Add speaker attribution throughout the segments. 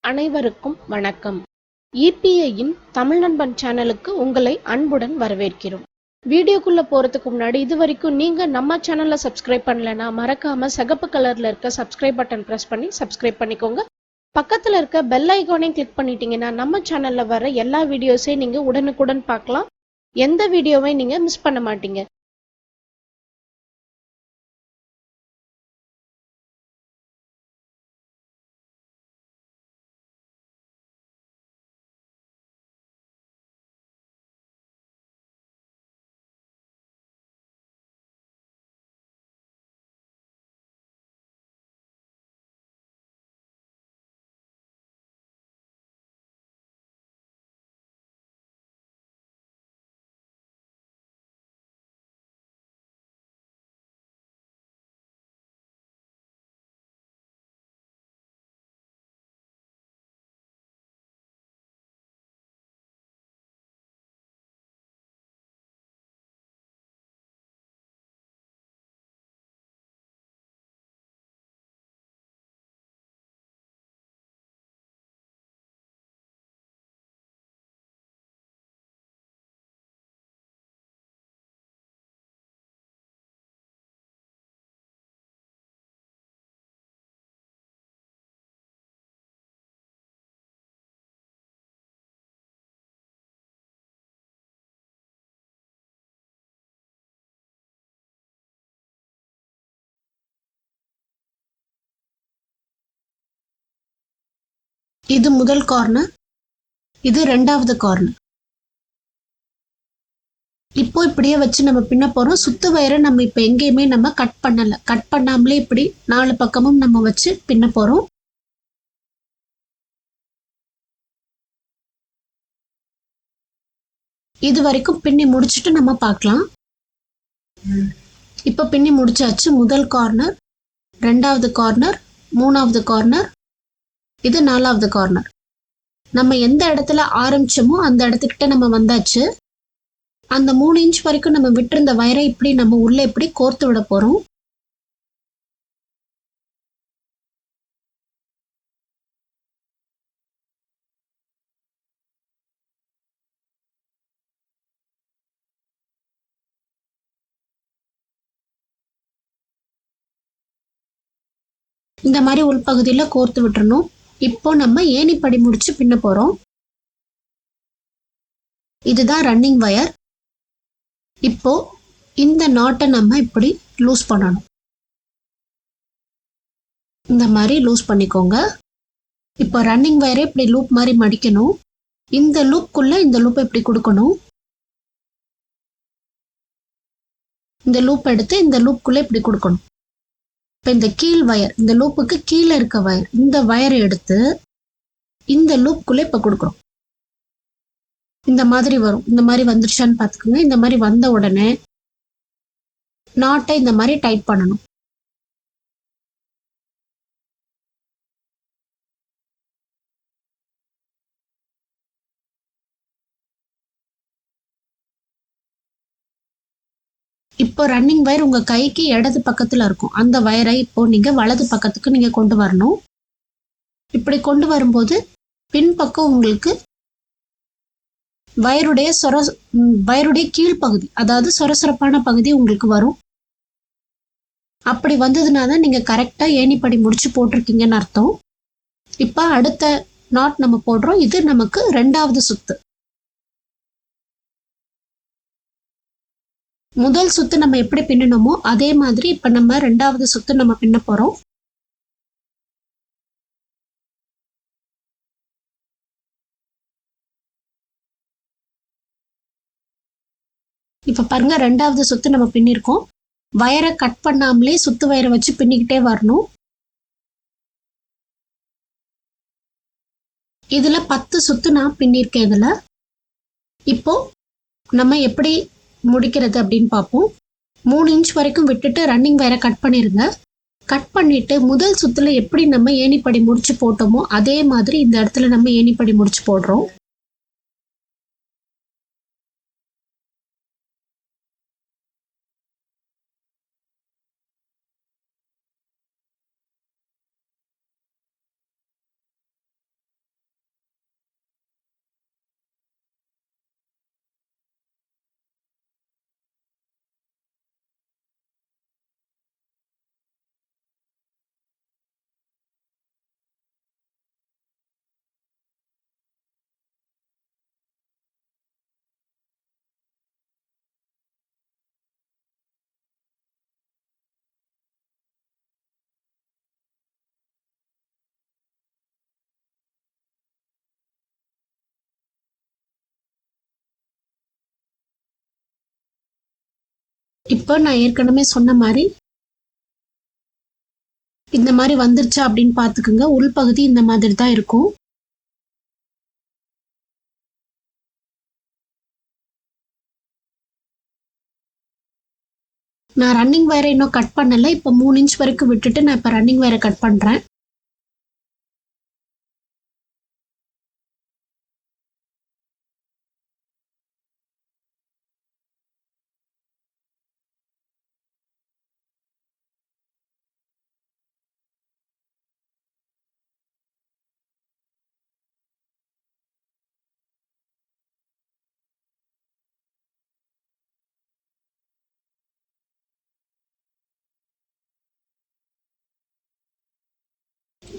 Speaker 1: அனைவருக்கும் வணக்கம். இபிஐயின் தமிழ் நண்பன் சேனலுக்கு உங்களை அன்புடன் வரவேற்கிறோம். வீடியோக்குள்ள போறதுக்கு முன்னாடி இது வரைக்கும் நீங்க நம்ம சேனலை சப்ஸ்கிரைப் பண்ணலனா மறக்காம சிகப்பு கலர்ல இருக்க சப்ஸ்கிரைப் பட்டன் பிரஸ் பண்ணி சப்ஸ்கிரைப் பண்ணிக்கோங்க. பக்கத்துல இருக்க பெல் ஐகானையும் கிளிக் பண்ணிட்டீங்கன்னா நம்ம சேனல்ல வர எல்லா வீடியோஸையும் நீங்க உடனுக்குடன் பார்க்கலாம். எந்த வீடியோவை நீங்க மிஸ் பண்ண மாட்டீங்க. இது முதல் கார்னர், இது ரெண்டாவது கார்னர். இப்போ இப்படியே வச்சு நம்ம பின்ன போறோம். சுத்து வயரை நம்ம இப்ப எங்கேயுமே நம்ம கட் பண்ணல. கட் பண்ணாமலே இப்படி 4 பக்கமும் நம்ம வச்சு பின்ன போறோம். இது வரைக்கும் பின்னி முடிச்சுட்டு நம்ம பார்க்கலாம். இப்ப பின்னி முடிச்சாச்சு. முதல் கார்னர், ரெண்டாவது கார்னர், மூணாவது கார்னர், இது 4வது கார்னர். நம்ம எந்த இடத்துல ஆரம்பிச்சோமோ அந்த இடத்துக்கிட்ட நம்ம வந்தாச்சு. அந்த 3 இன்ச் வரைக்கும் நம்ம விட்டிருந்த வயரை இப்படி நம்ம உள்ள இப்படி கோர்த்து விட போறோம். இந்த மாதிரி உள்பகுதியில கோர்த்து விட்டுறணும். இப்போ நம்ம ஏணிப்படி முடிச்சு பின்ன போறோம். இதுதான் ரன்னிங் வயர். இப்போ இந்த நாட்டை நம்ம இப்படி லூஸ் பண்ணணும். இந்த மாதிரி லூஸ் பண்ணிக்கோங்க. இப்போ ரன்னிங் வயரை இப்படி லூப் மாதிரி மடிக்கணும். இந்த லூப்குள்ள இந்த லூப் இப்படி கொடுக்கணும். இந்த லூப் எடுத்து இந்த லூப்குள்ள இப்படி கொடுக்கணும். இப்போ இந்த கீழ் வயர், இந்த லூப்புக்கு கீழே இருக்க வயர், இந்த வயரை எடுத்து இந்த லூப்குள்ள இப்ப கொடுக்குறோம். இந்த மாதிரி வரும். இந்த மாதிரி வந்துருச்சான்னு பாத்துக்கோங்க. இந்த மாதிரி வந்த உடனே நாட்டை இந்த மாதிரி டைட் பண்ணணும். இப்போ ரன்னிங் வயர் உங்க கைக்கு இடது பக்கத்துல இருக்கும். அந்த வயரை இப்போ நீங்க வலது பக்கத்துக்கு நீங்க கொண்டு வரணும். இப்படி கொண்டு வரும்போது பின்பக்கம் உங்களுக்கு வயருடைய கீழ்ப்பகுதி, அதாவது சொரசொரப்பான பகுதி உங்களுக்கு வரும். அப்படி வந்ததுனால நீங்க கரெக்டா ஏணிப்படி முடிச்சு போட்டிருக்கீங்கன்னு அர்த்தம். இப்ப அடுத்த நாட் நம்ம போடுறோம். இது நமக்கு 2வது சுத்து. முதல் சுத்து நம்ம எப்படி பின்னணுமோ அதே மாதிரி இப்ப நம்ம 2வது சுத்து நம்ம பின்ன போறோம். இப்ப பாருங்க, 2வது சுத்து நம்ம பின்னிருக்கோம். வயரை கட் பண்ணாமலே சுத்து வயரை வச்சு பின்னிக்கிட்டே வரணும். இதுல 10 சுத்து நான் பின்னிருக்கேன். இதுல இப்போ நம்ம எப்படி முடிக்கிறது அப்படின்னு பார்ப்போம். 3 இன்ச் வரைக்கும் விட்டுட்டு ரன்னிங் வயரை கட் பண்ணிருங்க. கட் பண்ணிட்டு முதல் சுத்துல எப்படி நம்ம ஏணிப்படி முடிச்சு போட்டோமோ அதே மாதிரி இந்த இடத்துல நம்ம ஏணிப்படி முடிச்சு போடுறோம். இப்போ நான் ஏற்கனவே சொன்ன மாதிரி இந்த மாதிரி வந்துருச்சா அப்படின்னு பார்த்துக்குங்க. உள்பகுதி இந்த மாதிரி தான் இருக்கும். நான் ரன்னிங் வயரை இன்னும் கட் பண்ணல. இப்போ 3 இன்ச் வரைக்கும் விட்டுட்டு நான் இப்போ ரன்னிங் வயரை கட் பண்றேன்.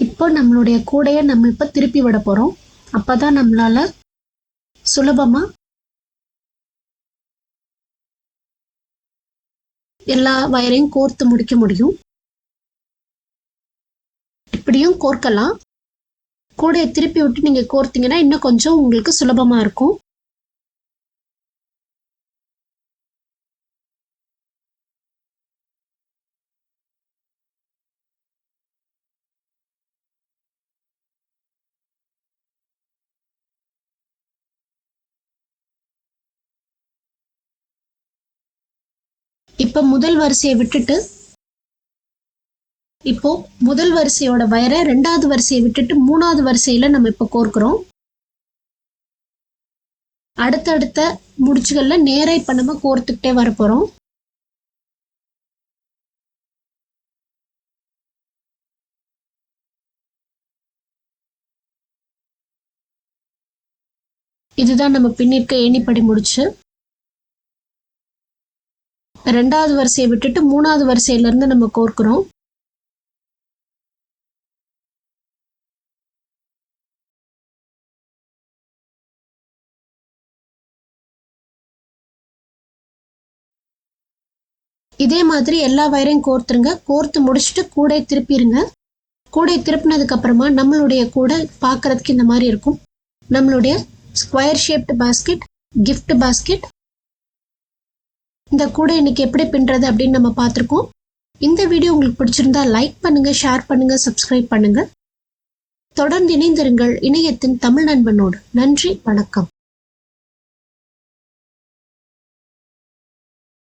Speaker 1: இப்போ நம்மளுடைய கூடையை நம்ம இப்போ திருப்பி விட போறோம். அப்பதான் நம்மளால சுலபமா எல்லா வயரையும் கோர்த்து முடிக்க முடியும். இப்படியும் கோர்க்கலாம். கூடையை திருப்பி விட்டு நீங்க கோர்த்தீங்கன்னா இன்னும் கொஞ்சம் உங்களுக்கு சுலபமா இருக்கும். இப்ப முதல் வரிசையை விட்டுட்டு இப்போ முதல் வரிசையோட வயரை 2வது வரிசையை விட்டுட்டு 3வது வரிசையில நம்ம இப்ப கோர்க்கிறோம். அடுத்தடுத்த முடிச்சுகள்ல நேரா இப்ப நம்ம கோர்த்துக்கிட்டே வர போறோம். இதுதான் நம்ம பின்னிருக்க ஏணிப்படி முடிச்சு. 2வது வரிசையை விட்டுட்டு 3வது வரிசையில இருந்து நம்ம கோர்க்கிறோம். இதே மாதிரி எல்லா வயரையும் கோர்த்துருங்க. கோர்த்து முடிச்சுட்டு கூடை திருப்பிடுங்க. கூடை திருப்பினதுக்கு அப்புறமா நம்மளுடைய கூடை பார்க்கறதுக்கு இந்த மாதிரி இருக்கும். நம்மளுடைய square shaped basket, gift basket. இந்த கூடை இன்னைக்கு எப்படி பின்றது அப்படின்னு நம்ம பார்த்துருக்கோம். இந்த வீடியோ உங்களுக்கு பிடிச்சிருந்தா லைக் பண்ணுங்க, ஷேர் பண்ணுங்க, சப்ஸ்கிரைப் பண்ணுங்க. தொடர்ந்து இணைந்திருங்கள் இணையத்தின் தமிழ் நண்பனோடு. நன்றி, வணக்கம்.